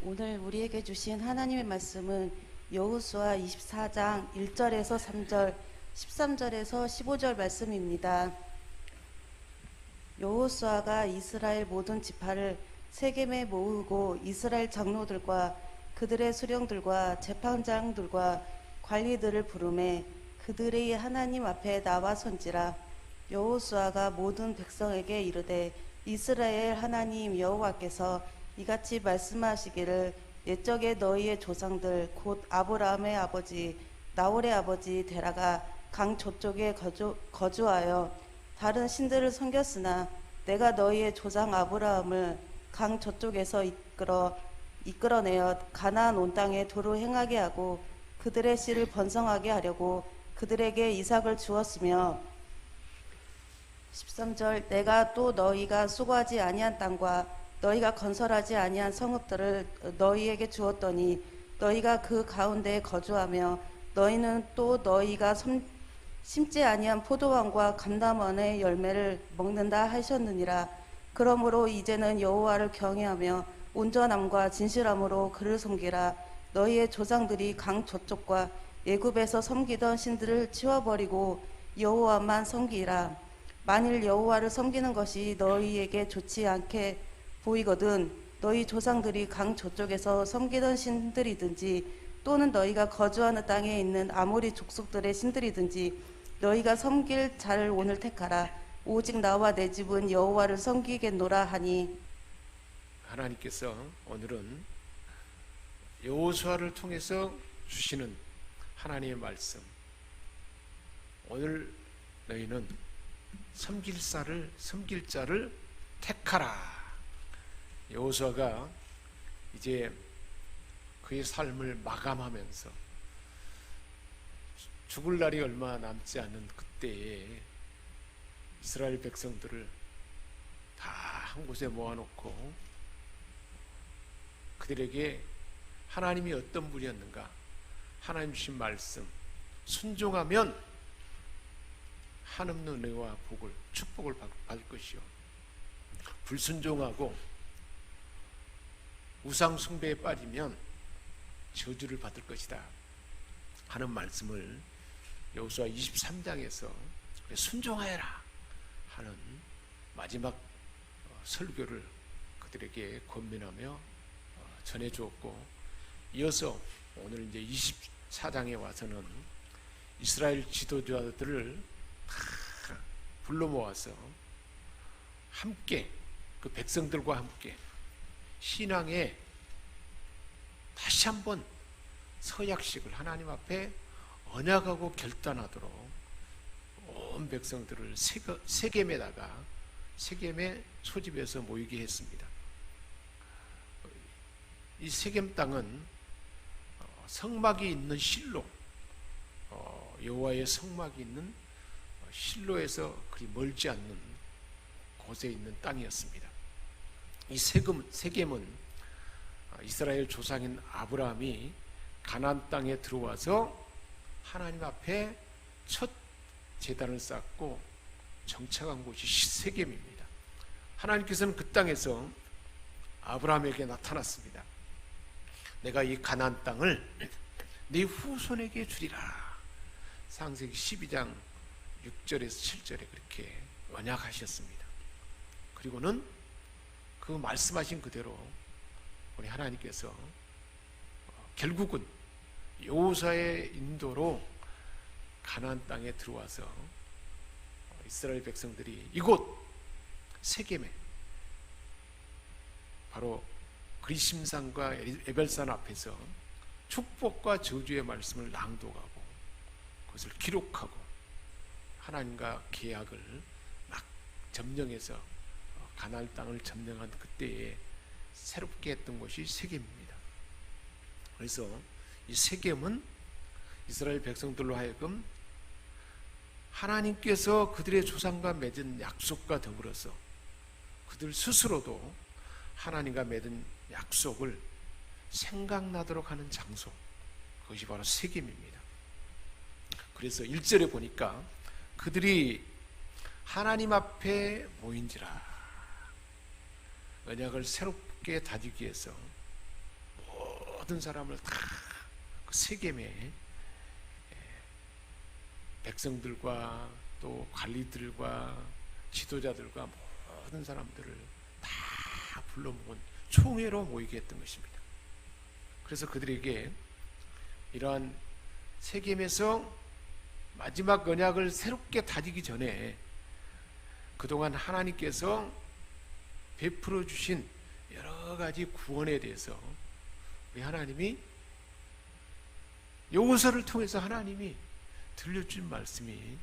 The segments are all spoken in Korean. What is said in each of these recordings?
오늘 우리에게 주신 하나님의 말씀은 여호수아 24장 1절에서 3절, 13절에서 15절 말씀입니다. 여호수아가 이스라엘 모든 지파를 세겜에 모으고 이스라엘 장로들과 그들의 수령들과 재판장들과 관리들을 부르매 그들이 하나님 앞에 나와 선지라. 여호수아가 모든 백성에게 이르되 이스라엘 하나님 여호와께서 이같이 말씀하시기를 옛적에 너희의 조상들 곧 아브라함의 아버지 나홀의 아버지 데라가 강 저쪽에 거주하여 다른 신들을 섬겼으나 내가 너희의 조상 아브라함을 강 저쪽에서 이끌어내어 가나안 온 땅에 도로 행하게 하고 그들의 씨를 번성하게 하려고 그들에게 이삭을 주었으며 13절 내가 또 너희가 수고하지 아니한 땅과 너희가 건설하지 아니한 성읍들을 너희에게 주었더니 너희가 그 가운데에 거주하며 너희는 또 너희가 심지 아니한 포도원과 감람원의 열매를 먹는다 하셨느니라. 그러므로 이제는 여호와를 경외하며 온전함과 진실함으로 그를 섬기라. 너희의 조상들이 강 저쪽과 애굽에서 섬기던 신들을 치워버리고 여호와만 섬기라. 만일 여호와를 섬기는 것이 너희에게 좋지 않게 보이거든 너희 조상들이 강 저쪽에서 섬기던 신들이든지 또는 너희가 거주하는 땅에 있는 아모리 족속들의 신들이든지 너희가 섬길 자를 오늘 택하라. 오직 나와 내 집은 여호와를 섬기겠노라 하니. 하나님께서 오늘은 여호수아를 통해서 주시는 하나님의 말씀, 오늘 너희는 섬길 자를 택하라. 여호수아가 이제 그의 삶을 마감하면서 죽을 날이 얼마 남지 않은 그때에 이스라엘 백성들을 다 한 곳에 모아놓고 그들에게 하나님이 어떤 분이었는가, 하나님 주신 말씀 순종하면 한없는 은혜와 복을, 축복을 받을 것이요, 불순종하고 우상 숭배에 빠지면 저주를 받을 것이다 하는 말씀을 여호수아 23장에서 순종하여라 하는 마지막 설교를 그들에게 권면하며 전해주었고, 이어서 오늘 이제 24장에 와서는 이스라엘 지도자들을 다 불러 모아서 함께 그 백성들과 함께 신앙에 다시 한번 서약식을 하나님 앞에 언약하고 결단하도록 온 백성들을 세겜의 소집에서 모이게 했습니다. 이 세겜 땅은 성막이 있는 실로, 여호와의 성막이 있는 실로에서 그리 멀지 않는 곳에 있는 땅이었습니다. 이 세겜은 이스라엘 조상인 아브라함이 가나안 땅에 들어와서 하나님 앞에 첫 제단을 쌓고 정착한 곳이 세겜입니다. 하나님께서는 그 땅에서 아브라함에게 나타났습니다. 내가 이 가나안 땅을 네 후손에게 주리라. 창세기 12장 6절에서 7절에 그렇게 언약하셨습니다. 그리고는 그 말씀하신 그대로 우리 하나님께서 결국은 여호수아의 인도로 가나안 땅에 들어와서 이스라엘 백성들이 이곳 세겜에, 바로 그리심산과 에벨산 앞에서 축복과 저주의 말씀을 낭독하고 그것을 기록하고 하나님과 계약을 막 점령해서 가나안 땅을 점령한 그때에 새롭게 했던 것이 세겜입니다. 그래서 이 세겜은 이스라엘 백성들로 하여금 하나님께서 그들의 조상과 맺은 약속과 더불어서 그들 스스로도 하나님과 맺은 약속을 생각나도록 하는 장소, 그것이 바로 세겜입니다. 그래서 1절에 보니까 그들이 하나님 앞에 모인지라, 언약을 새롭게 다지기 위해서 모든 사람을 다 그 세겜에 백성들과 또 관리들과 지도자들과 모든 사람들을 다 불러 모은 총회로 모이게 했던 것입니다. 그래서 그들에게 이러한 세겜에서 마지막 언약을 새롭게 다지기 전에 그동안 하나님께서 베풀어 주신 여러 가지 구원에 대해서 우리 하나님이 여호수아를 통해서 하나님이 들려준 말씀이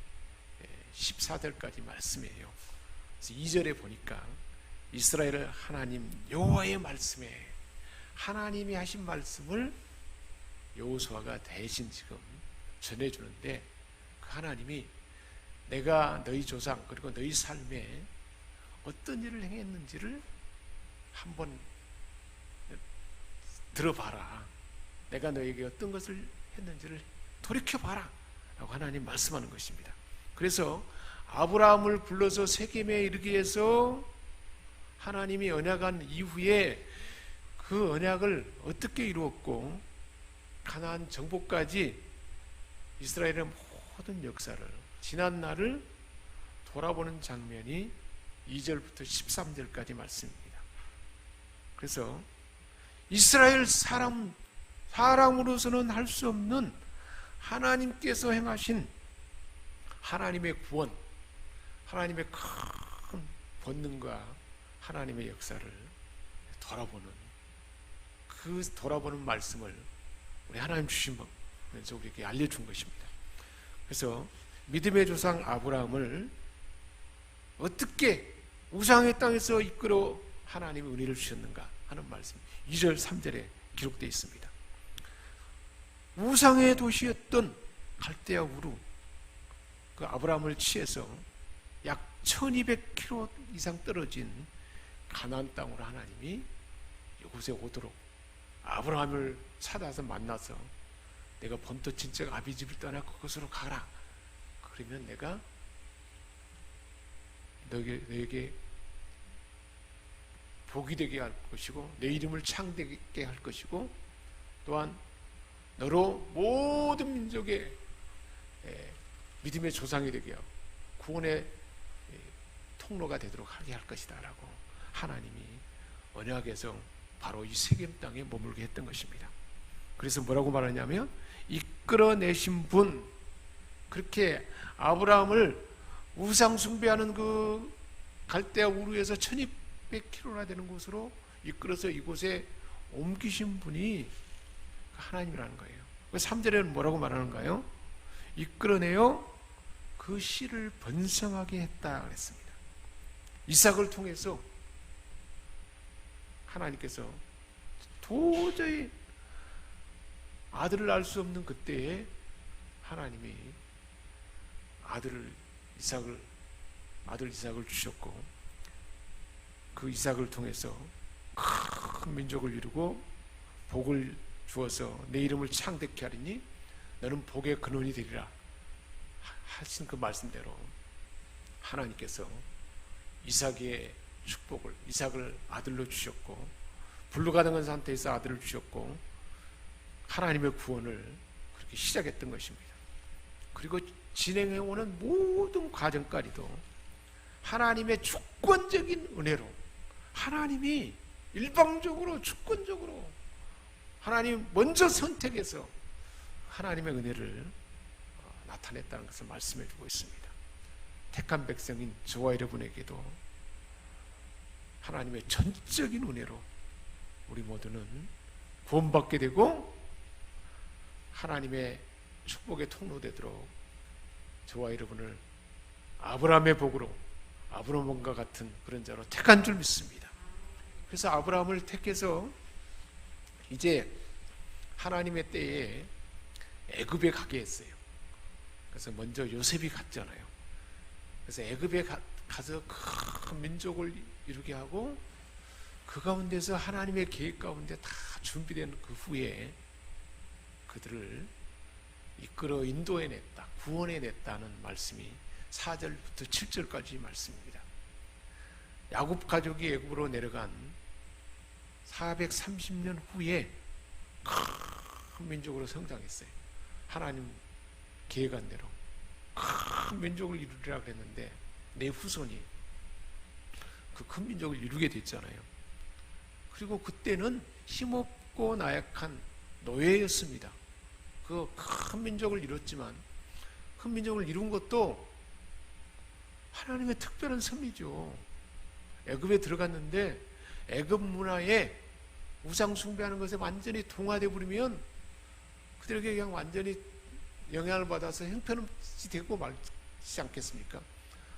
14절까지 말씀이에요. 그래서 2절에 보니까 이스라엘 하나님 여호와의 말씀에 하나님이 하신 말씀을 여호수아가 대신 지금 전해주는데 그 하나님이 내가 너희 조상 그리고 너희 삶에 어떤 일을 행했는지를 한번 들어봐라. 내가 너에게 어떤 것을 했는지를 돌이켜봐라 라고 하나님 말씀하는 것입니다. 그래서 아브라함을 불러서 세겜에 이르게 해서 하나님이 언약한 이후에 그 언약을 어떻게 이루었고 가나안 정복까지 이스라엘의 모든 역사를 지난 날을 돌아보는 장면이 2절부터 13절까지 말씀입니다. 그래서 이스라엘 사람으로서는 할 수 없는 하나님께서 행하신 하나님의 구원, 하나님의 큰 권능과 하나님의 역사를 돌아보는 말씀을 우리 하나님 주시면서 우리에게 알려준 것입니다. 그래서 믿음의 조상 아브라함을 어떻게 우상의 땅에서 이끌어 하나님이 은혜를 주셨는가 하는 말씀 2절 3절에 기록되어 있습니다. 우상의 도시였던 갈대아 우루 그 아브라함을 취해서 약 1200km 이상 떨어진 가나안 땅으로 하나님이 이곳에 오도록 아브라함을 찾아서 만나서 내가 본토 친척 아비집을 떠나 그곳으로 가라. 그러면 내가 너에게 복이 되게 할 것이고 내 이름을 창대하게 할 것이고 또한 너로 모든 민족의 믿음의 조상이 되게 하고 구원의 통로가 되도록 하게 할 것이다 라고 하나님이 언약에서 바로 이 세겜 땅에 머물게 했던 것입니다. 그래서 뭐라고 말하냐면 이끌어내신 분, 그렇게 아브라함을 우상 숭배하는 그 갈대아 우르에서 1200km나 되는 곳으로 이끌어서 이곳에 옮기신 분이 하나님이라는 거예요. 3절에는 뭐라고 말하는가요? 이끌어내어 그 씨를 번성하게 했다 그랬습니다. 이삭을 통해서 하나님께서 도저히 아들을 알 수 없는 그때에 하나님이 아들 이삭을 주셨고 그 이삭을 통해서 큰 민족을 이루고 복을 주어서 내 이름을 창대케 하리니 너는 복의 근원이 되리라 하신 그 말씀대로 하나님께서 이삭의 축복을 이삭을 아들로 주셨고 불가능한 상태에서 아들을 주셨고 하나님의 구원을 그렇게 시작했던 것입니다. 그리고 진행해오는 모든 과정까지도 하나님의 주권적인 은혜로 하나님이 일방적으로 주권적으로 하나님 먼저 선택해서 하나님의 은혜를 나타냈다는 것을 말씀해 주고 있습니다. 택한 백성인 저와 여러분에게도 하나님의 전적인 은혜로 우리 모두는 구원받게 되고 하나님의 축복의 통로 되도록 저와 여러분을 아브라함의 복으로 아브라함과 같은 그런 자로 택한 줄 믿습니다. 그래서 아브라함을 택해서 이제 하나님의 때에 애굽에 가게 했어요. 그래서 먼저 요셉이 갔잖아요. 그래서 애굽에 가서 큰 민족을 이루게 하고 그 가운데서 하나님의 계획 가운데 다 준비된 그 후에 그들을 이끌어 인도해냈다, 구원해냈다는 말씀이 4절부터 7절까지 말씀입니다. 야곱 가족이 애굽으로 내려간 430년 후에 큰 민족으로 성장했어요. 하나님 계획한 대로 큰 민족을 이루리라 그랬는데 내 후손이 그 큰 민족을 이루게 됐잖아요. 그리고 그때는 힘없고 나약한 노예였습니다. 그 큰 민족을 이뤘지만 큰 민족을 이룬 것도 하나님의 특별한 섭리죠. 애굽에 들어갔는데 애굽 문화에 우상 숭배하는 것에 완전히 동화돼 버리면 그들에게 그냥 완전히 영향을 받아서 형편없이 되고 말지 않겠습니까?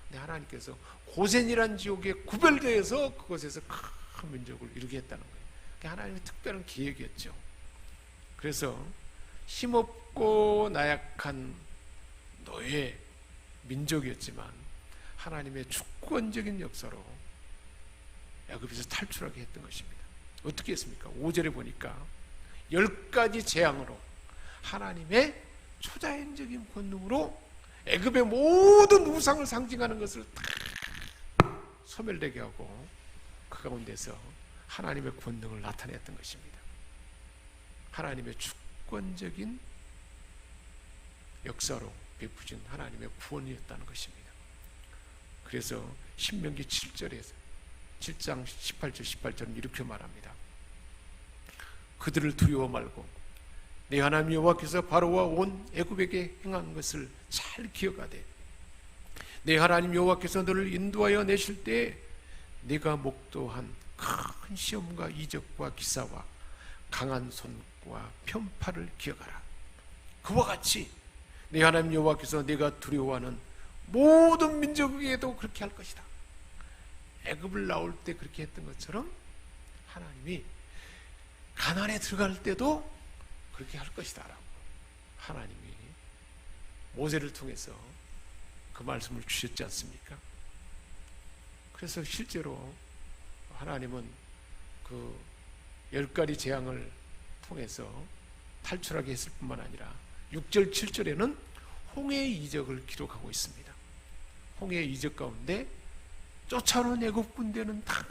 근데 하나님께서 고센이란 지옥에 구별되어서 그곳에서 큰 민족을 이루게 했다는 거예요. 그게 하나님의 특별한 계획이었죠. 그래서 힘없고 나약한 노예 민족이었지만 하나님의 주권적인 역사로 애굽에서 탈출하게 했던 것입니다. 어떻게 했습니까? 5절에 보니까 10가지 재앙으로 하나님의 초자연적인 권능으로 애굽의 모든 우상을 상징하는 것을 다 소멸되게 하고 그 가운데서 하나님의 권능을 나타냈던 것입니다. 하나님의 주권적인 역사로 베푸신 하나님의 구원이었다는 것입니다. 그래서 신명기 7절에서 7장 18절 18절은 이렇게 말합니다. 그들을 두려워 말고 내 하나님 여호와께서 바로와 온 애굽에게 행한 것을 잘 기억하되 내 하나님 여호와께서 너를 인도하여 내실 때에 네가 목도한 큰 시험과 이적과 기사와 강한 손과 편팔을 기억하라. 그와 같이 내 하나님 여호와께서 네가 두려워하는 모든 민족에게도 그렇게 할 것이다. 애굽을 나올 때 그렇게 했던 것처럼 하나님이 가나안에 들어갈 때도 그렇게 할 것이다 라고 하나님이 모세를 통해서 그 말씀을 주셨지 않습니까? 그래서 실제로 하나님은 그 10가지 재앙을 통해서 탈출하게 했을 뿐만 아니라 6절 7절에는 홍해의 이적을 기록하고 있습니다. 홍해의 이적 가운데 쫓아오는 애굽 군대는 다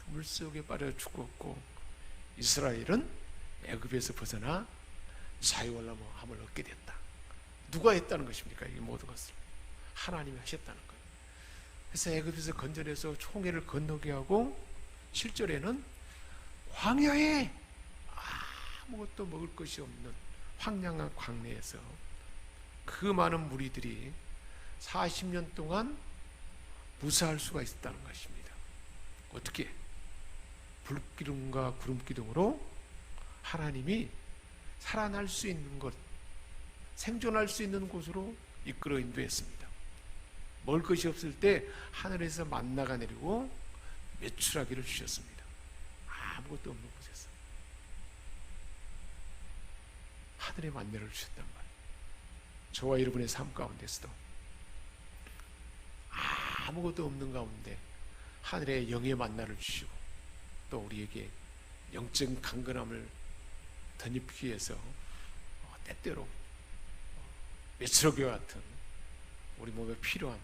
물속에 빠져 죽었고 이스라엘은 애굽에서 벗어나 자유함을 얻게 됐다. 누가 했다는 것입니까? 이 모든 것을 하나님이 하셨다는 거예요. 그래서 애굽에서 건져내서 홍해를 건너게 하고 7절에는 광야에 아무것도 먹을 것이 없는 황량한 광야에서 그 많은 무리들이 40년 동안 무사할 수가 있었다는 것입니다. 어떻게? 불기둥과 구름기둥으로 하나님이 살아날 수 있는 것, 생존할 수 있는 곳으로 이끌어 인도했습니다. 먹을 것이 없을 때 하늘에서 만나가 내리고 메추라기를 주셨습니다. 아무것도 없는 곳에서 하늘의 만나를 주셨단 말이에요. 저와 여러분의 삶 가운데서도 아무것도 없는 가운데 하늘의 영의 만나를 주시고 또 우리에게 영적 강건함을 덧입히기 위해서 때때로 메추라기와 같은 우리 몸에 필요한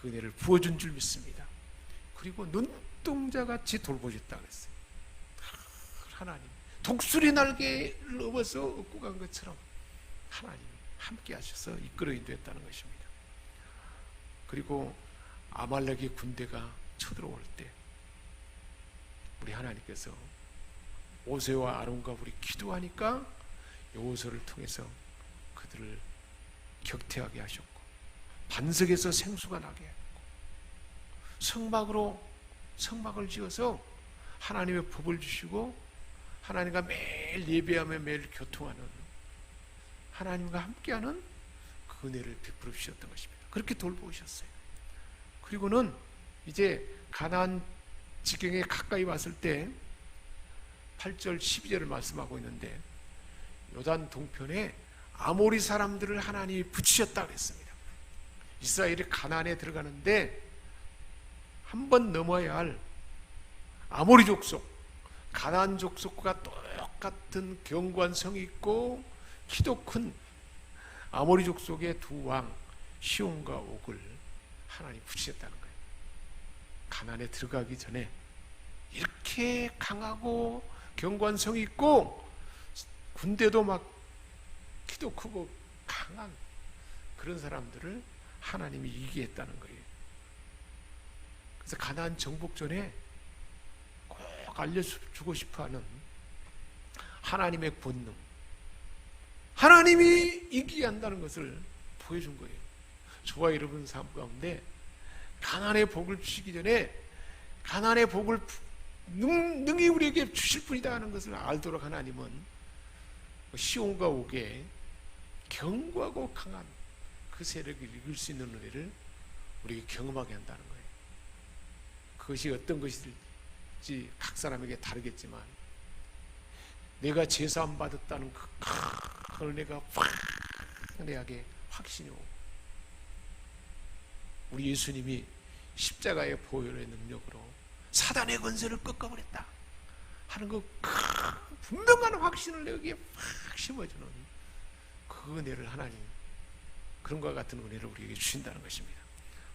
그 은혜를 부어준 줄 믿습니다. 그리고 눈동자같이 돌보셨다 그랬어요. 하나님 독수리 날개를 업어서 얻고 간 것처럼 하나님이 함께 하셔서 이끌어 인도했다는 것입니다. 그리고 아말렉의 군대가 쳐들어올 때 우리 하나님께서 모세와 아론과 우리 기도하니까 여호수아를 통해서 그들을 격퇴하게 하셨고 반석에서 생수가 나게 했고 성막을 지어서 하나님의 법을 주시고 하나님과 매일 예배하며 매일 교통하는 하나님과 함께하는 그 은혜를 베풀어 주셨던 것입니다. 그렇게 돌보셨어요. 그리고는 이제 가나안 지경에 가까이 왔을 때 8절 12절을 말씀하고 있는데 요단 동편에 아모리 사람들을 하나님이 붙이셨다 그랬습니다. 이스라엘이 가나안에 들어가는데 한 번 넘어야 할 아모리 족속, 가나안 족속과 똑같은 견고한 성이 있고 키도 큰 아모리 족속의 두 왕 시온과 옥을 하나님이 붙이셨다는 거예요. 가나안에 들어가기 전에 이렇게 강하고 견고한 성이 있고 군대도 막 키도 크고 강한 그런 사람들을 하나님이 이기게 했다는 거예요. 그래서 가나안 정복 전에 꼭 알려주고 싶어하는 하나님의 본능, 하나님이 이기게 한다는 것을 보여준 거예요. 저와 여러분 삶 가운데 가나안의 복을 주시기 전에 가나안의 복을 능히 우리에게 주실 분이다 하는 것을 알도록 하나님은 시온과 옥에 견고하고 강한 그 세력을 이길 수 있는 은혜를 우리에게 경험하게 한다는 거예요. 그것이 어떤 것일지 각 사람에게 다르겠지만 내가 제사함 받았다는 그 큰 은혜가 확내하게 확신이 오고 우리 예수님이 십자가의 보혈의 능력으로 사단의 권세를 꺾어버렸다 하는 그 분명한 확신을 여기에 확 심어주는 그 은혜를 하나님 그런 것과 같은 은혜를 우리에게 주신다는 것입니다.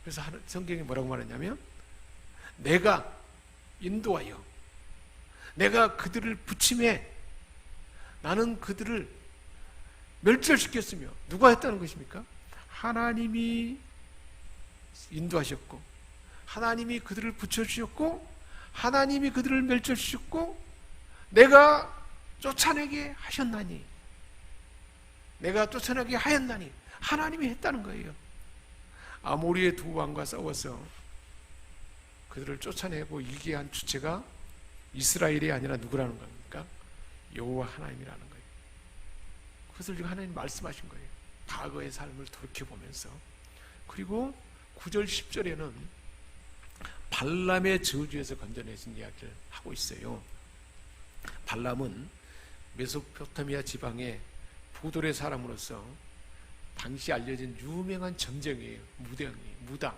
그래서 성경이 뭐라고 말하냐면 내가 인도하여 내가 그들을 부침해 나는 그들을 멸절시켰으며 누가 했다는 것입니까? 하나님이 인도하셨고 하나님이 그들을 붙여주셨고 하나님이 그들을 멸절시켰고 내가 쫓아내게 하셨나니 내가 쫓아내게 하였나니 하나님이 했다는 거예요. 아모리의 두 왕과 싸워서 그들을 쫓아내고 이기게 한 주체가 이스라엘이 아니라 누구라는 겁니까? 여호와 하나님이라는 거예요. 그것을 지금 하나님 말씀하신 거예요. 과거의 삶을 돌이켜보면서. 그리고 9절 10절에는 발람의 저주에서 건져내신 이야기를 하고 있어요. 발람은 메소포타미아 지방의 보돌의 사람으로서 당시 알려진 유명한 점쟁이에요. 무당.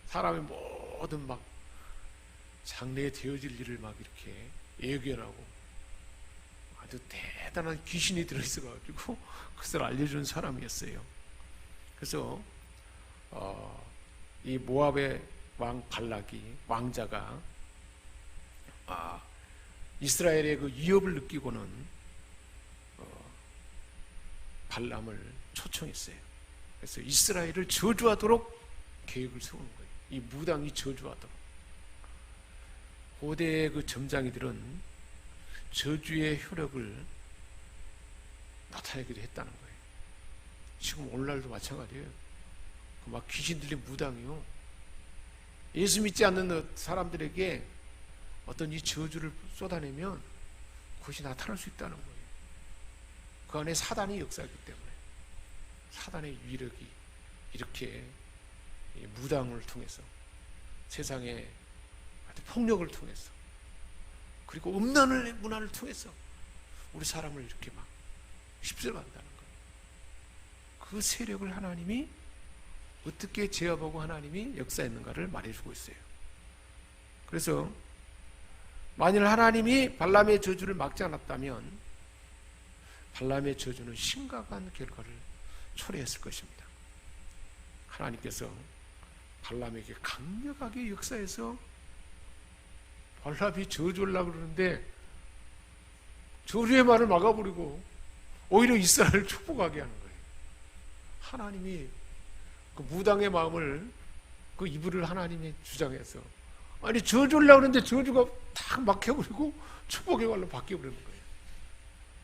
사람의 모든 막 장래에 되어질 일을 막 이렇게 예견하고 아주 대단한 귀신이 들어있어가지고 그것을 알려주는 사람이었어요. 그래서 이 모압의 왕 발락이 왕자가 이스라엘의 그 위협을 느끼고는 발람을 초청했어요. 그래서 이스라엘을 저주하도록 계획을 세우는 거예요. 이 무당이 저주하도록. 고대의 그 점장이들은 저주의 효력을 나타내기도 했다는 거예요. 지금 오늘날도 마찬가지예요. 막 귀신 들린 무당이요. 예수 믿지 않는 사람들에게 어떤 이 저주를 쏟아내면 그것이 나타날 수 있다는 거예요. 그 안에 사단이 역사하기 때문에 사단의 위력이 이렇게 무당을 통해서 세상의 폭력을 통해서 그리고 음란의 문화를 통해서 우리 사람을 이렇게 막 휩쓸어간다는 거예요. 그 세력을 하나님이 어떻게 제압하고 하나님이 역사했는가를 말해주고 있어요. 그래서 만일 하나님이 발람의 저주를 막지 않았다면 발람의 저주는 심각한 결과를 초래했을 것입니다. 하나님께서 발람에게 강력하게 역사해서 발람이 저주하려고 그러는데 저주의 말을 막아버리고 오히려 이스라엘을 축복하게 하는 거예요. 하나님이 그 무당의 마음을 그 이불을 하나님이 주장해서 아니 저주하려고 그러는데 저주가 탁 막혀버리고 축복의 말로 바뀌어버리는 거예요.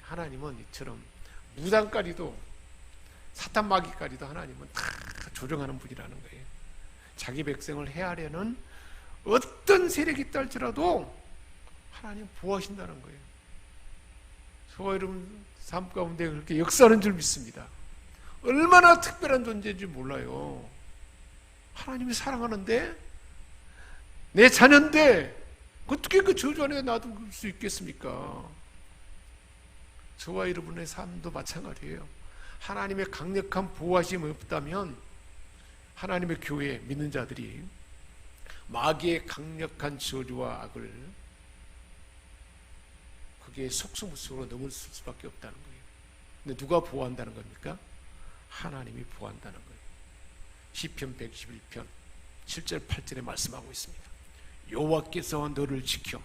하나님은 이처럼 무당까지도 사탄 마귀까지도 하나님은 다 조정하는 분이라는 거예요. 자기 백성을 해하려는 어떤 세력이 있다 할지라도 하나님 보호하신다는 거예요. 저와 여러분 삶 가운데 그렇게 역사하는 줄 믿습니다. 얼마나 특별한 존재인지 몰라요. 하나님이 사랑하는데 내 자녀인데 어떻게 그 저주 안에 놔둘 수 있겠습니까? 저와 여러분의 삶도 마찬가지예요. 하나님의 강력한 보호하심이 없다면 하나님의 교회 믿는 자들이 마귀의 강력한 저주와 악을 그게 속수무책으로 넘을 수밖에 없다는 거예요. 근데 누가 보호한다는 겁니까? 하나님이 보호한다는 거예요. 시편 111편 7절 8절에 말씀하고 있습니다. 여호와께서 너를 지켜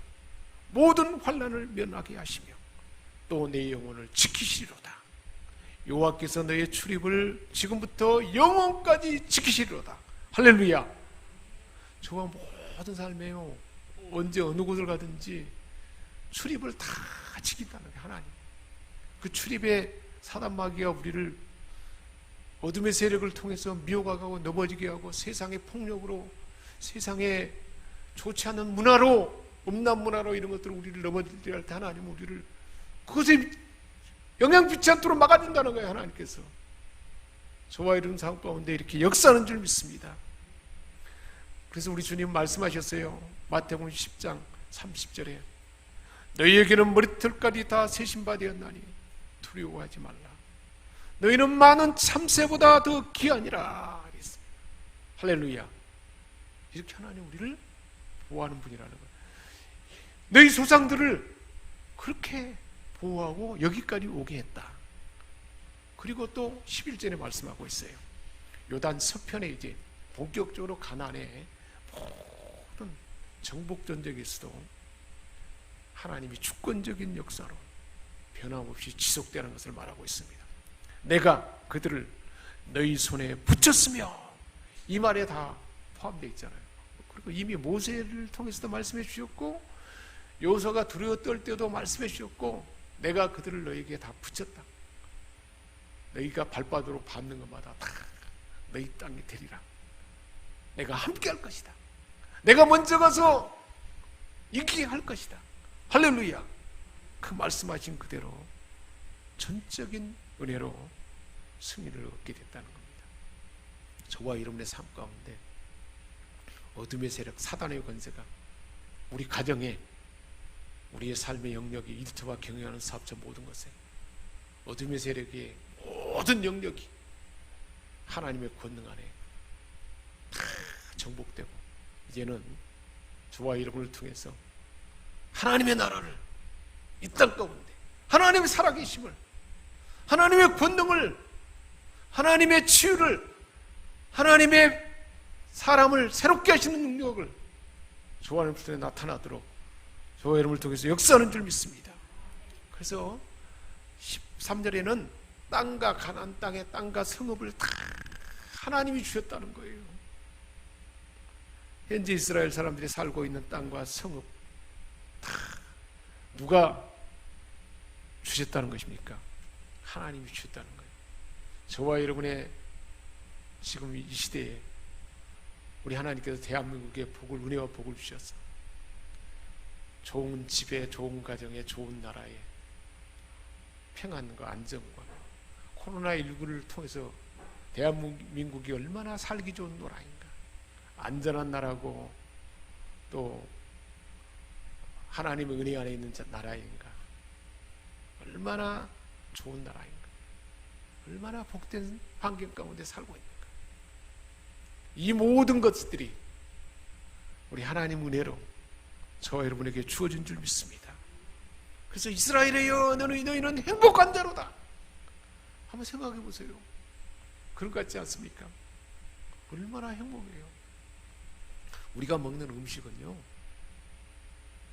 모든 환난을 면하게 하시며 또 내 영혼을 지키시리로다. 여호와께서 너의 출입을 지금부터 영원까지 지키시리로다. 할렐루야. 저와 모든 삶에요, 언제 어느 곳을 가든지 출입을 다 지킨다는 게 하나님. 그 출입에 사단 마귀가 우리를 어둠의 세력을 통해서 미혹하고 넘어지게 하고 세상의 폭력으로, 세상의 좋지 않은 문화로, 음란 문화로 이런 것들을 우리를 넘어지게 할 때 하나님은 우리를 그것에 영향 받지 않도록 막아준다는 거예요. 하나님께서 저와 이런 상황 가운데 이렇게 역사하는 줄 믿습니다. 그래서 우리 주님 말씀하셨어요. 마태복음 10장 30절에 너희에게는 머리털까지 다 세신 바 되었나니 두려워하지 말라. 너희는 많은 참새보다 더 귀하니라. 할렐루야. 이렇게 하나님 우리를 보호하는 분이라는 거예요. 너희 조상들을 그렇게 보호하고 여기까지 오게 했다. 그리고 또 11절에 말씀하고 있어요. 요단 서편에 이제 본격적으로 가나안의 모든 정복 전쟁에서도 하나님이 주권적인 역사로 변함없이 지속되는 것을 말하고 있습니다. 내가 그들을 너희 손에 붙였으며, 이 말에 다 포함되어 있잖아요. 그리고 이미 모세를 통해서도 말씀해 주셨고 여호수아가 두려워 떨 때도 말씀해 주셨고 내가 그들을 너희에게 다 붙였다. 너희가 발바닥으로 밟는 것마다 다 너희 땅에 되리라. 내가 함께 할 것이다. 내가 먼저 가서 이기게 할 것이다. 할렐루야. 그 말씀하신 그대로 전적인 은혜로 승리를 얻게 됐다는 겁니다. 저와 여러분의 삶 가운데 어둠의 세력, 사단의 권세가 우리 가정에, 우리의 삶의 영역이, 일터와 경영하는 사업자 모든 것에 어둠의 세력의 모든 영역이 하나님의 권능 안에 다 정복되고, 이제는 저와 여러분을 통해서 하나님의 나라를 이 땅 가운데, 하나님의 살아계심을, 하나님의 권능을, 하나님의 치유를, 하나님의 사람을 새롭게 하시는 능력을 저와 여러분 통해 나타나도록 저와 여러분을 통해서 역사하는 줄 믿습니다. 그래서 13절에는 땅과 가나안 땅의 땅과 성읍을 다 하나님이 주셨다는 거예요. 현재 이스라엘 사람들이 살고 있는 땅과 성읍 다 누가 주셨다는 것입니까? 하나님이 주셨다는 거예요. 저와 여러분의 지금 이 시대에 우리 하나님께서 대한민국에 복을, 은혜와 복을 주셔서 좋은 집에, 좋은 가정에, 좋은 나라에 평안과 안정과, 코로나19를 통해서 대한민국이 얼마나 살기 좋은 나라인가, 안전한 나라고 또 하나님의 은혜 안에 있는 나라인가, 얼마나 좋은 나라인가, 얼마나 복된 환경 가운데 살고 있는가. 이 모든 것들이 우리 하나님 은혜로 저와 여러분에게 주어진 줄 믿습니다. 그래서 이스라엘이여 너희는 행복한 자로다. 한번 생각해 보세요. 그런 것 같지 않습니까? 얼마나 행복해요. 우리가 먹는 음식은요,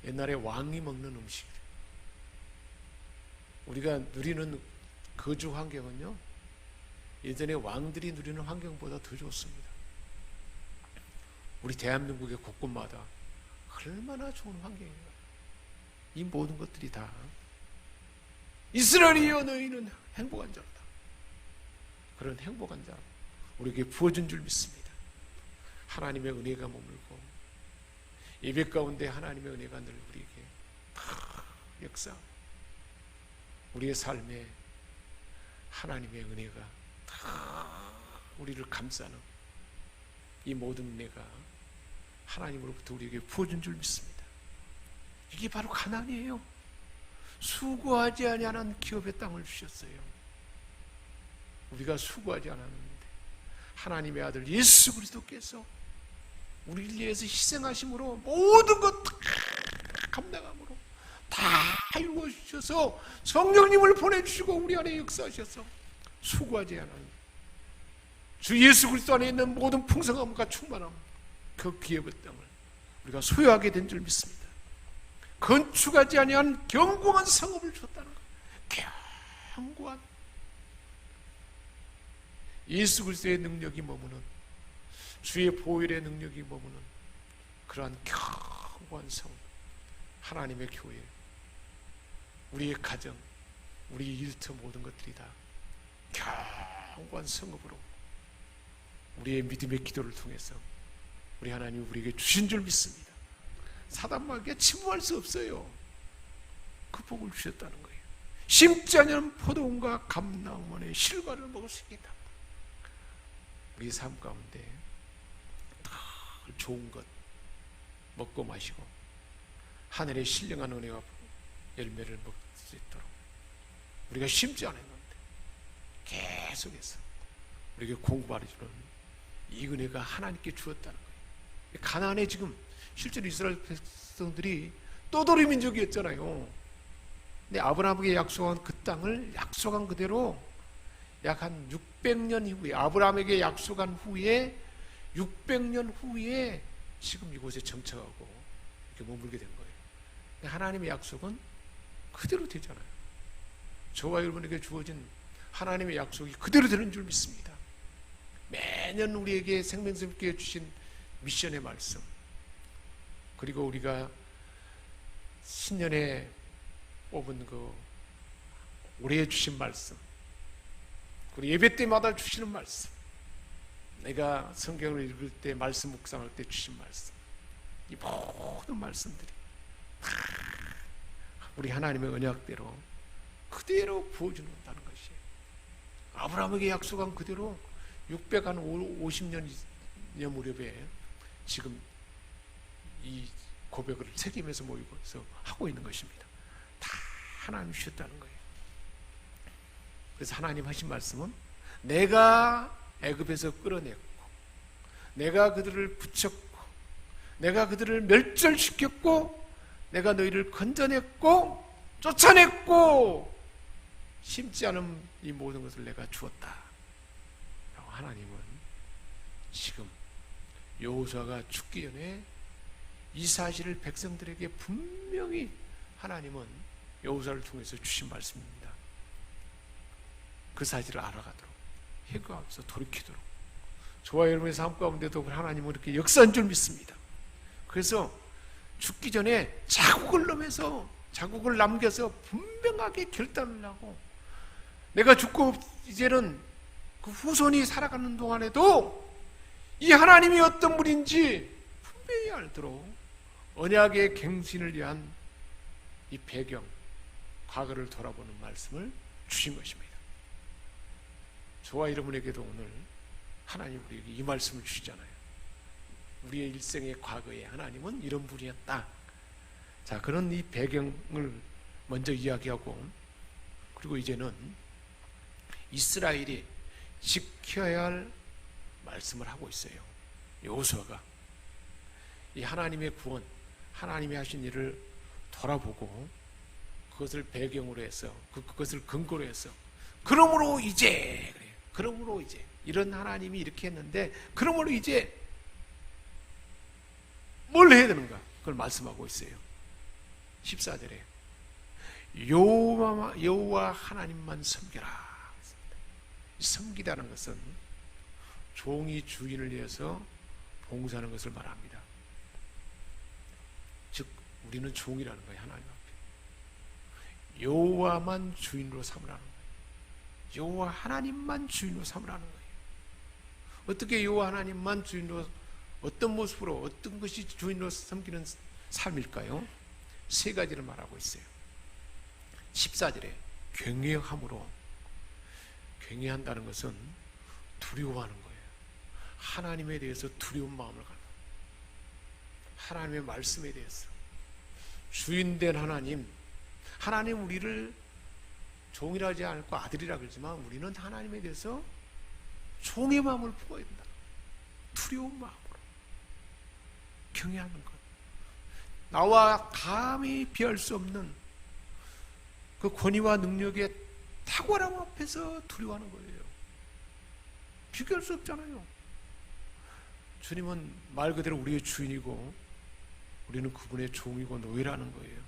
옛날에 왕이 먹는 음식이에요. 우리가 누리는 거주 환경은요, 예전에 왕들이 누리는 환경보다 더 좋습니다. 우리 대한민국의 곳곳마다 얼마나 좋은 환경인가. 이 모든 것들이 다 이스라엘이여 너희는 행복한 자로다. 그런 행복한 자 우리에게 부어준 줄 믿습니다. 하나님의 은혜가 머물고 예배 가운데 하나님의 은혜가 늘 우리에게 다 역사하고 우리의 삶에 하나님의 은혜가 다 우리를 감싸는 이 모든 은혜가 하나님으로부터 우리에게 부어준 줄 믿습니다. 이게 바로 가나안이에요. 수고하지 아니하는 기업의 땅을 주셨어요. 우리가 수고하지 않았는데 하나님의 아들 예수 그리스도께서 우리를 위해서 희생하심으로 모든 것 다 감당함으로 다 이루어 주셔서 성령님을 보내주시고 우리 안에 역사하셔서 수고하지 않은 주 예수 그리스도 안에 있는 모든 풍성함과 충만함, 그 기업의 땅을 우리가 소유하게 된 줄 믿습니다. 건축하지 아니한 견고한 성읍을 줬다는 것, 견고한 예수 그리스도의 능력이 머무는, 주의 보혈의 능력이 머무는 그러한 견고한 성, 하나님의 교회, 우리의 가정, 우리 일터 모든 것들이 다 견고한 성읍으로 우리의 믿음의 기도를 통해서 우리 하나님이 우리에게 주신 줄 믿습니다. 사단마귀가 침범할 수 없어요. 그 복을 주셨다는 거예요. 심지 않으면 포도원과 감나원의 실과를 먹을 수 있겠다. 우리 삶 가운데 늘 좋은 것 먹고 마시고 하늘의 신령한 은혜와 열매를 먹을 수 있도록 우리가 심지 않았는데 계속해서 우리에게 공부하여주는 이 은혜가 하나님께 주었다는 거예요. 가나안에 지금 실제로 이스라엘 백성들이 떠돌이 민족이었잖아요. 근데 아브라함에게 약속한 그 땅을 약속한 그대로 약 한 600년 이후에, 아브라함에게 약속한 후에 600년 후에 지금 이곳에 정착하고 이렇게 머물게 된 거예요. 하나님의 약속은 그대로 되잖아요. 저와 여러분에게 주어진 하나님의 약속이 그대로 되는 줄 믿습니다. 매년 우리에게 생명샘께 주신 미션의 말씀, 그리고 우리가 신년에 뽑은 그 올해 주신 말씀, 그리고 예배 때마다 주시는 말씀, 내가 성경을 읽을 때 말씀 묵상할 때 주신 말씀, 이 모든 말씀들이 다 우리 하나님의 언약대로 그대로 부어주는다는 것이에요. 아브라함에게 약속한 그대로 650년 무렵에 지금 이 고백을 새기면서 모이고서 하고 있는 것입니다. 다 하나님 주셨다는 거예요. 그래서 하나님 하신 말씀은 내가 애굽에서 끌어냈고, 내가 그들을 붙였고, 내가 그들을 멸절시켰고, 내가 너희를 건져냈고 쫓아냈고 심지 않은 이 모든 것을 내가 주었다 라고 하나님은 지금 여호수아가 죽기 전에 이 사실을 백성들에게 분명히 하나님은 여호수아를 통해서 주신 말씀입니다. 그 사실을 알아가도록, 회개하면서 돌이키도록 저와 여러분의 삶 가운데도 하나님은 이렇게 역사한 줄 믿습니다. 그래서 죽기 전에 자국을 넘어서, 자국을 남겨서 분명하게 결단을 하고, 내가 죽고 이제는 그 후손이 살아가는 동안에도 이 하나님이 어떤 분인지 분명히 알도록 언약의 갱신을 위한 이 배경, 과거를 돌아보는 말씀을 주신 것입니다. 저와 여러분에게도 오늘 하나님 우리에게 이 말씀을 주시잖아요. 우리의 일생의 과거에 하나님은 이런 분이었다. 자, 그런 이 배경을 먼저 이야기하고, 그리고 이제는 이스라엘이 지켜야 할 말씀을 하고 있어요. 여호수아가 이 하나님의 구원, 하나님이 하신 일을 돌아보고 그것을 배경으로 해서, 그것을 근거로 해서, 그러므로 이제, 그래요. 그러므로 이제 이런 하나님이 이렇게 했는데 그러므로 이제 뭘 해야 되는가, 그걸 말씀하고 있어요. 14절에 여호와 하나님만 섬겨라. 섬기다는 것은 종이 주인을 위해서 봉사하는 것을 말합니다. 즉 우리는 종이라는 거예요. 하나님 앞에 여호와만 주인으로 삼으라는 거예요. 여호와 하나님만 주인으로 삼으라는 거예요. 어떻게 여호와 하나님만 주인으로, 어떤 모습으로, 어떤 것이 주인으로 섬기는 삶일까요? 세 가지를 말하고 있어요. 14절에 경외함으로, 경외한다는 것은 두려워하는 거예요. 하나님에 대해서 두려운 마음을 갖는, 하나님의 말씀에 대해서, 주인된 하나님, 하나님 우리를 종이라 하지 않고 아들이라 그러지만 우리는 하나님에 대해서 종의 마음을 품어야 된다. 두려운 마음으로 경외하는 것, 나와 감히 비할 수 없는 그 권위와 능력의 탁월함 앞에서 두려워하는 거예요. 비교할 수 없잖아요. 주님은 말 그대로 우리의 주인이고 우리는 그분의 종이고 노예라는 거예요.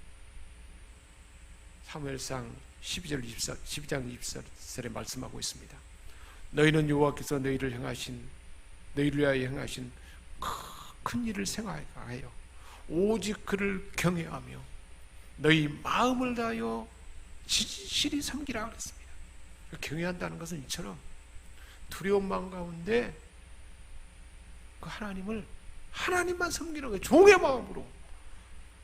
사무엘상 12장 24절에 말씀하고 있습니다. 너희는 여호와께서 너희를 위하여 행하신 큰 일을 생각하여 오직 그를 경외하며 너희 마음을 다하여 진실이 섬기라 그랬습니다. 경외한다는 것은 이처럼 두려운 마음 가운데 그 하나님만 섬기는 거예요. 종의 마음으로.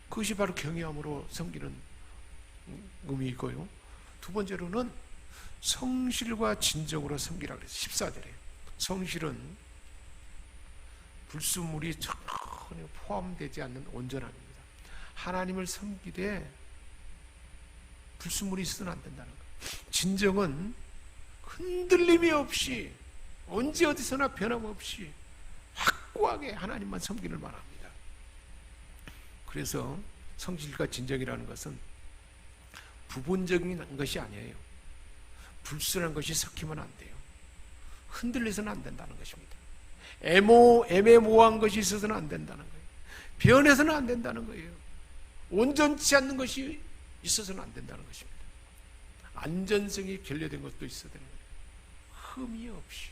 그것이 바로 경외함으로 섬기는 의미이고요. 두 번째로는 성실과 진정으로 섬기라 그랬어요. 14절에 성실은 불순물이 전혀 포함되지 않는 온전함입니다. 하나님을 섬기되 불순물이 있어서는 안 된다는 거예요. 진정은 흔들림이 없이 언제 어디서나 변함없이 확고하게 하나님만 섬기를 말합니다. 그래서 성실과 진정이라는 것은 부분적인 것이 아니에요. 불순한 것이 섞이면 안 돼요. 흔들려서는 안 된다는 것입니다. 애매모호한 것이 있어서는 안 된다는 거예요. 변해서는 안 된다는 거예요. 온전치 않는 것이 있어서는 안 된다는 것입니다. 안전성이 결여된 것도 있어야 되는 거예요. 흠이 없이.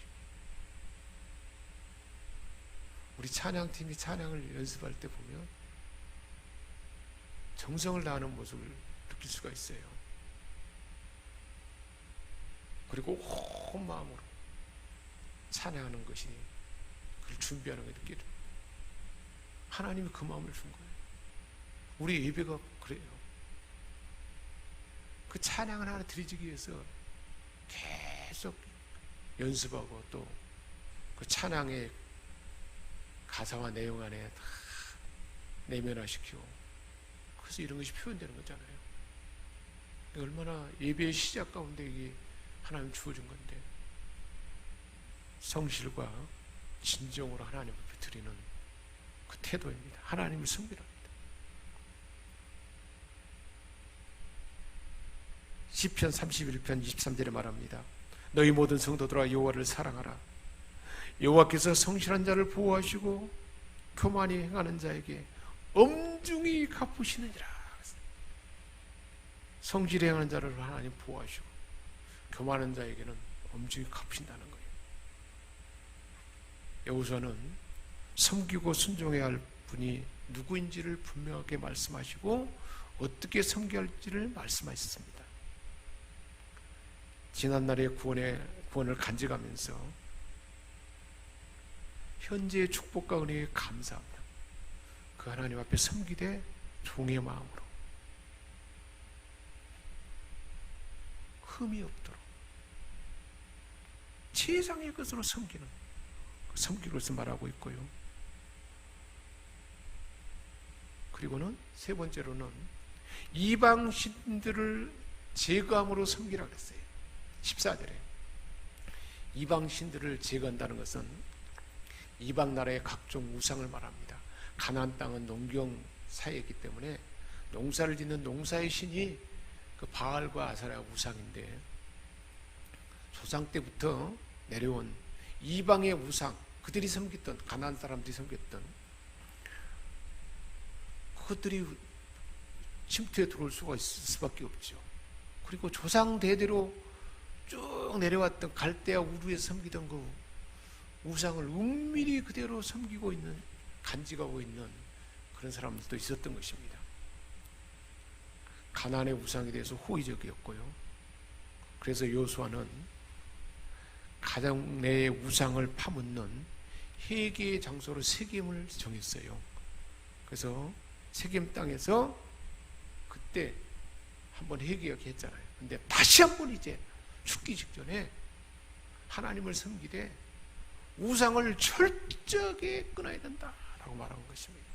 우리 찬양팀이 찬양을 연습할 때 보면 정성을 다하는 모습을 느낄 수가 있어요. 그리고 온 마음으로 찬양하는 것이 그걸 준비하는 게 느껴져요. 하나님이 그 마음을 준 거예요. 우리 예배가 그래요. 그 찬양을 하나 드리기 위해서 계속 연습하고 또 그 찬양의 가사와 내용 안에 다 내면화시키고 그래서 이런 것이 표현되는 거잖아요. 얼마나 예배의 시작 가운데 이게 하나님 주어진 건데 성실과 진정으로 하나님 앞에 드리는 그 태도입니다. 하나님을 섬기랍니다. 시편 31편 23절에 말합니다. 너희 모든 성도들아 여호와를 사랑하라. 여호와께서 성실한 자를 보호하시고 교만히 행하는 자에게 엄중히 갚으시느니라. 성실히 행하는 자를 하나님 보호하시고 교만한 자에게는 엄중히 갚으신다는 거예요. 여호수아는 섬기고 순종해야 할 분이 누구인지를 분명하게 말씀하시고 어떻게 섬겨야 할지를 말씀하셨습니다. 지난날의 구원을 간직하면서 현재의 축복과 은혜에 감사합니다. 그 하나님 앞에 섬기되 종의 마음으로 흠이 없도록 최상의 것으로 섬기는 그 섬기로서 말하고 있고요. 그리고는 세 번째로는 이방 신들을 제거함으로 섬기라 그랬어요. 14절에 이방 신들을 제거한다는 것은 이방 나라의 각종 우상을 말합니다. 가나안 땅은 농경 사회이기 때문에 농사를 짓는 농사의 신이 그 바알과 아사랴 우상인데 조상 때부터 내려온 이방의 우상, 그들이 섬겼던 가나안 사람들이 섬겼던 그것들이 침투에 들어올 수가 있을 수밖에 없죠. 그리고 조상 대대로 쭉 내려왔던 갈대아 우르에서 섬기던 그 우상을 은밀히 그대로 섬기고 있는, 간직하고 있는 그런 사람들도 있었던 것입니다. 가나안의 우상에 대해서 호의적이었고요. 그래서 여호수아는 가정 내의 우상을 파묻는 회개의 장소로 세겜을 정했어요. 그래서 세겜 땅에서 그때 한번 회개하게 했잖아요. 근데 다시 한번 이제 죽기 직전에 하나님을 섬기되 우상을 철저하게 끊어야 된다라고 말한 것입니다.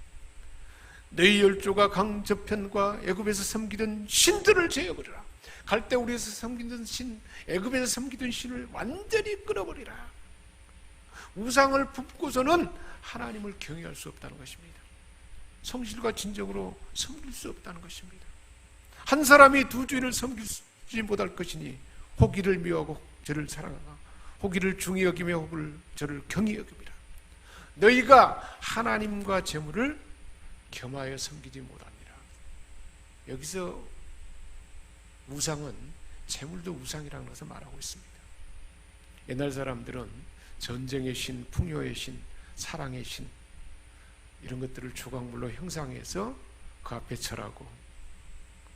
너희 열조가 강 저편과 애굽에서 섬기던 신들을 제어버리라. 갈대 우리에서 섬기던 신, 애굽에서 섬기던 신을 완전히 끊어버리라. 우상을 품고서는 하나님을 경외할 수 없다는 것입니다. 성실과 진정으로 섬길 수 없다는 것입니다. 한 사람이 두 주인을 섬기지 못할 것이니 혹이를 미워하고 저를 사랑하라. 혹이를 중히 여기며 혹을 저를 경히 여깁니다. 너희가 하나님과 재물을 겸하여 섬기지 못합니다. 여기서 우상은 재물도 우상이라는 것을 말하고 있습니다. 옛날 사람들은 전쟁의 신, 풍요의 신, 사랑의 신 이런 것들을 조각물로 형상해서 그 앞에 절하고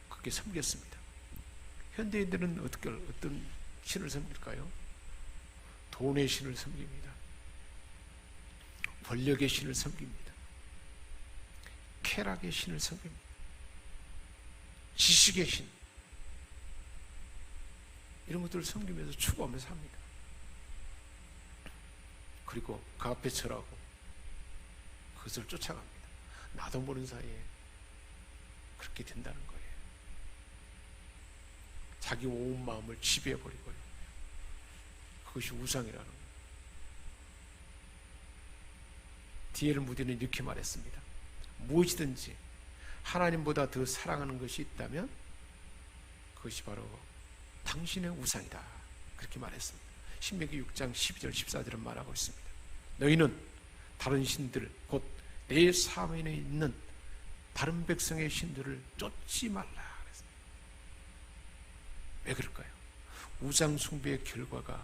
그렇게 섬겼습니다. 현대인들은 어떤 신을 섬길까요? 돈의 신을 섬깁니다. 권력의 신을 섬깁니다. 쾌락의 신을 섬깁니다. 지식의 신 이런 것들을 섬기면서 추구하면서 삽니다. 그리고 그 앞에 절하고 그것을 쫓아갑니다. 나도 모르는 사이에 그렇게 된다는 거예요. 자기 온 마음을 지배해버리고요. 그것이 우상이라는 거예요. 디엘 무디는 이렇게 말했습니다. 무엇이든지 하나님보다 더 사랑하는 것이 있다면 그것이 바로 당신의 우상이다. 그렇게 말했습니다. 신명기 6장 12절 14절은 말하고 있습니다. 너희는 다른 신들 곧 내 사면에 있는 다른 백성의 신들을 쫓지 말라 그랬습니다. 왜 그럴까요? 우상 숭배의 결과가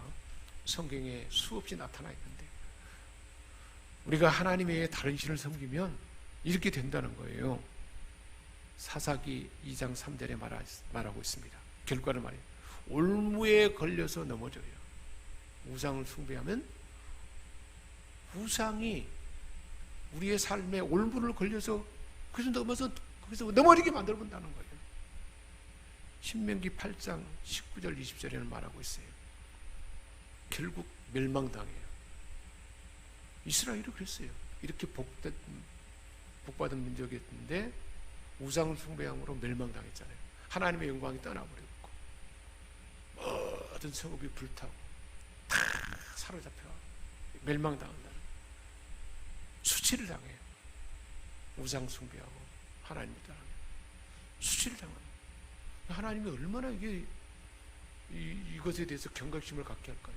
성경에 수없이 나타나 있는데 우리가 하나님 외에 다른 신을 섬기면 이렇게 된다는 거예요. 사사기 2장 3절에 말하고 있습니다. 결과를 말해요. 올무에 걸려서 넘어져요. 우상을 숭배하면 우상이 우리의 삶에 올무를 걸려서 거기서 넘어지게 만들어 본다는 거예요. 신명기 8장 19절 20절에는 말하고 있어요. 결국 멸망당해요. 이스라엘이 그랬어요. 이렇게 복받은 민족이었는데 우상을 숭배함으로 멸망당했잖아요. 하나님의 영광이 떠나버렸고 모든 성읍이 불타고 다 사로잡혀 멸망당한다는 수치를 당해요. 우상 숭배하고 하나님을 따라하면 수치를 당합니다. 하나님이 얼마나 이것에 대해서 경각심을 갖게 할까요?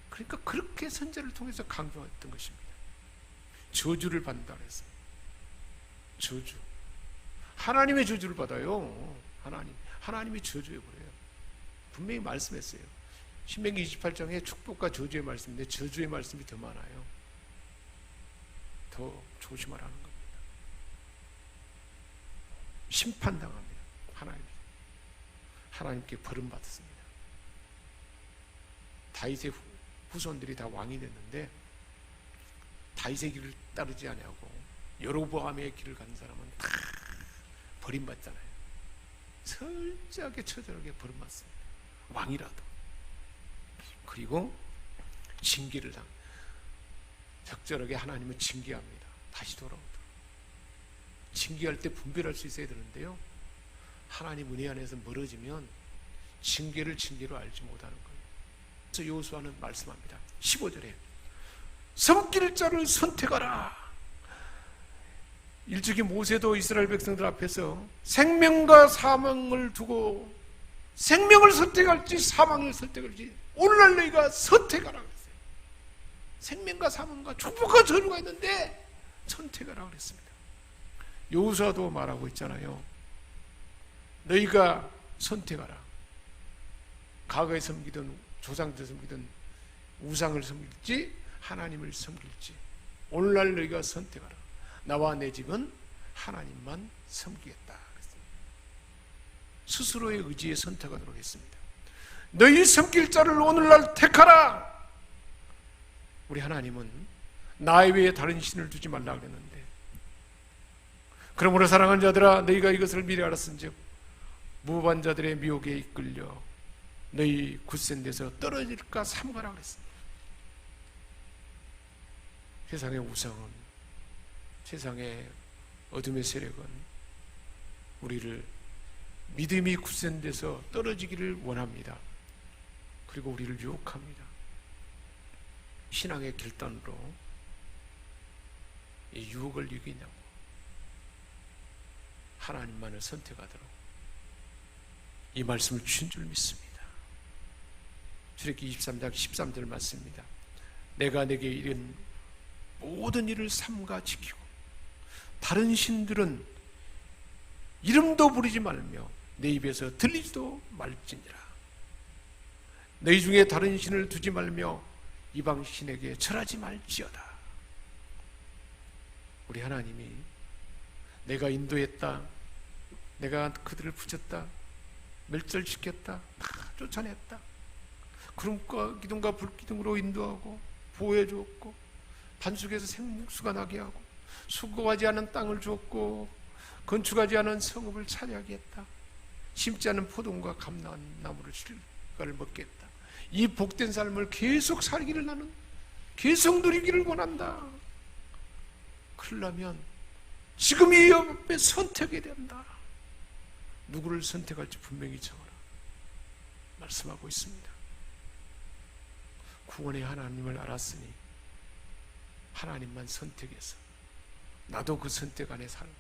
그러니까 그렇게 선제를 통해서 강조했던 것입니다. 저주를 받는다 그랬어요. 저주. 하나님의 저주를 받아요. 하나님이 저주해버려요. 분명히 말씀했어요. 신명기 28장에 축복과 저주의 말씀인데 저주의 말씀이 더 많아요. 더 조심하라는 겁니다. 심판당합니다. 하나님께 버림받았습니다. 다윗의 후손들이 다 왕이 됐는데 다윗의 길을 따르지 아니하고 여로보암의 길을 가는 사람은 다 버림받잖아요. 철저하게 처절하게 버림받습니다. 왕이라도. 그리고 징계를 적절하게 하나님은 징계합니다. 다시 돌아오도록. 징계할 때 분별할 수 있어야 되는데요. 하나님 은혜 안에서 멀어지면 징계를 징계로 알지 못하는 거예요. 그래서 여호수아는 말씀합니다. 15절에 섬길 자를 선택하라. 일찍이 모세도 이스라엘 백성들 앞에서 생명과 사망을 두고 생명을 선택할지 사망을 선택할지 오늘날 너희가 선택하라 그랬어요. 생명과 사망과 축복과 저주가 있는데 선택하라 그랬습니다. 여호수아도 말하고 있잖아요. 너희가 선택하라. 과거에 섬기던 조상들 섬기던 우상을 섬길지 하나님을 섬길지 오늘날 너희가 선택하라. 나와 내 집은 하나님만 섬기겠다 그랬습니다. 스스로의 의지에 선택하도록 했습니다. 너희 섬길 자를 오늘날 택하라. 우리 하나님은 나 외에 다른 신을 두지 말라 그랬는데 그러므로 사랑하는 자들아 너희가 이것을 미리 알았은즉 무반 자들의 미혹에 이끌려 너희 굳센 데서 떨어질까 삼가라 그랬습니다. 세상의 우상은 세상의 어둠의 세력은 우리를 믿음이 굳센 데서 떨어지기를 원합니다. 그리고 우리를 유혹합니다. 신앙의 결단으로 이 유혹을 이기냐고 하나님만을 선택하도록 이 말씀을 주신 줄 믿습니다. 출애굽기 23장 13절 말씀입니다. 내가 내게 이른 모든 일을 삼가 지키고 다른 신들은 이름도 부르지 말며 내 입에서 들리지도 말지니라. 너희 중에 다른 신을 두지 말며 이방 신에게 절하지 말지어다. 우리 하나님이 내가 인도했다, 내가 그들을 붙였다, 멸절시켰다, 다 쫓아냈다, 구름과 기둥과 불기둥으로 인도하고 보호해 주었고, 반석에서 생목수가 나게 하고, 수고하지 않은 땅을 주었고, 건축하지 않은 성읍을 차지하게 했다. 심지 않은 포도과 감나무를 실과를 먹게 했다. 이 복된 삶을 계속 살기를 나는, 계속 누리기를 원한다. 그러려면 지금 이 앞에 선택해야 된다. 누구를 선택할지 분명히 정하라 말씀하고 있습니다. 구원의 하나님을 알았으니 하나님만 선택해서 나도 그 선택 안에 살고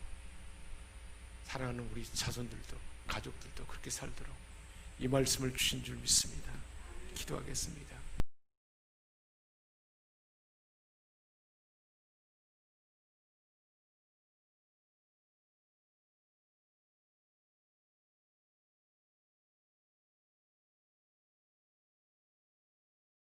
사랑하는 우리 자손들도 가족들도 그렇게 살도록 이 말씀을 주신 줄 믿습니다. 기도하겠습니다.